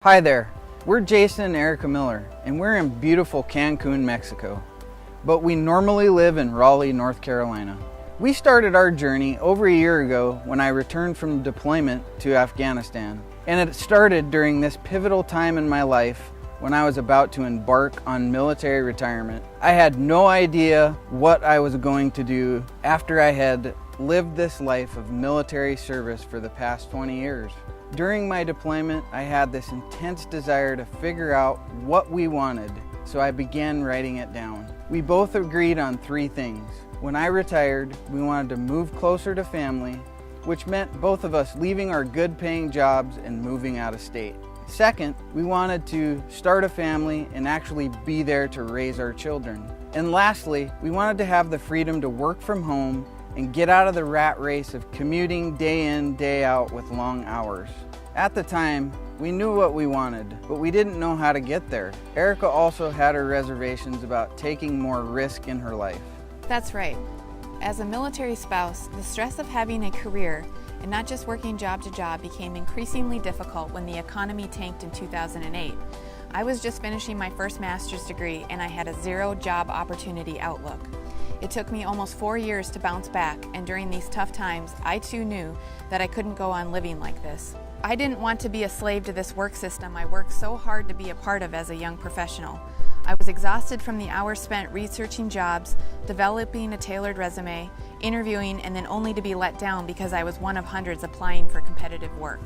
Hi there, we're Jason and Erika Miller, and we're in beautiful Cancun, Mexico. But we normally live in Raleigh, North Carolina. We started our journey over a year ago when I returned from deployment to Afghanistan. And it started during this pivotal time in my life when I was about to embark on military retirement. I had no idea what I was going to do after I had lived this life of military service for the past 20 years. During my deployment, I had this intense desire to figure out what we wanted, so I began writing it down. We both agreed on 3 things. When I retired, we wanted to move closer to family, which meant both of us leaving our good-paying jobs and moving out of state. Second, we wanted to start a family and actually be there to raise our children. And lastly, we wanted to have the freedom to work from home and get out of the rat race of commuting day in, day out with long hours. At the time, we knew what we wanted, but we didn't know how to get there. Erika also had her reservations about taking more risk in her life. That's right. As a military spouse, the stress of having a career and not just working job to job became increasingly difficult when the economy tanked in 2008. I was just finishing my first master's degree and I had a 0 job opportunity outlook. It took me almost 4 years to bounce back, and during these tough times, I too knew that I couldn't go on living like this. I didn't want to be a slave to this work system I worked so hard to be a part of as a young professional. I was exhausted from the hours spent researching jobs, developing a tailored resume, interviewing, and then only to be let down because I was one of hundreds applying for competitive work.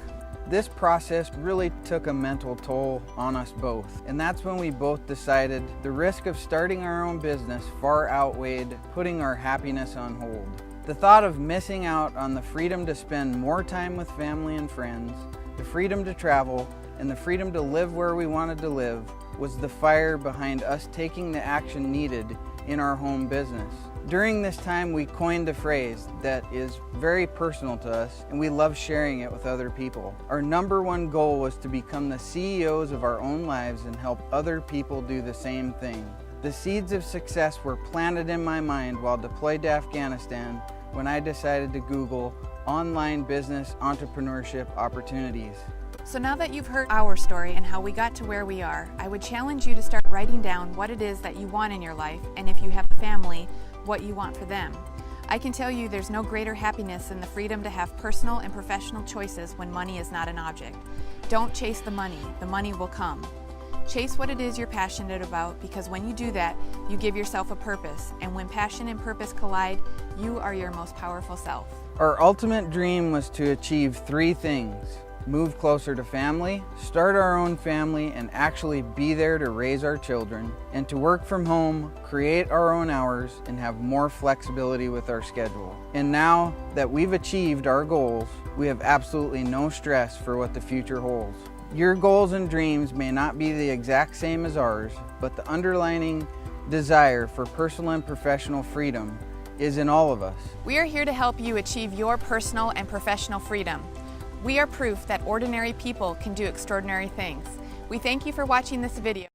This process really took a mental toll on us both, and that's when we both decided the risk of starting our own business far outweighed putting our happiness on hold. The thought of missing out on the freedom to spend more time with family and friends, the freedom to travel, and the freedom to live where we wanted to live was the fire behind us taking the action needed in our home business. During this time, we coined a phrase that is very personal to us, and we love sharing it with other people. Our #1 goal was to become the CEOs of our own lives and help other people do the same thing. The seeds of success were planted in my mind while deployed to Afghanistan when I decided to Google online business entrepreneurship opportunities. So now that you've heard our story and how we got to where we are, I would challenge you to start writing down what it is that you want in your life, and if you have a family, what you want for them. I can tell you there's no greater happiness than the freedom to have personal and professional choices when money is not an object. Don't chase the money will come. Chase what it is you're passionate about, because when you do that, you give yourself a purpose, and when passion and purpose collide, you are your most powerful self. Our ultimate dream was to achieve 3 things: move closer to family, start our own family and actually be there to raise our children, and to work from home, create our own hours, and have more flexibility with our schedule. And now that we've achieved our goals, we have absolutely no stress for what the future holds. Your goals and dreams may not be the exact same as ours, but the underlying desire for personal and professional freedom is in all of us. We are here to help you achieve your personal and professional freedom. We are proof that ordinary people can do extraordinary things. We thank you for watching this video.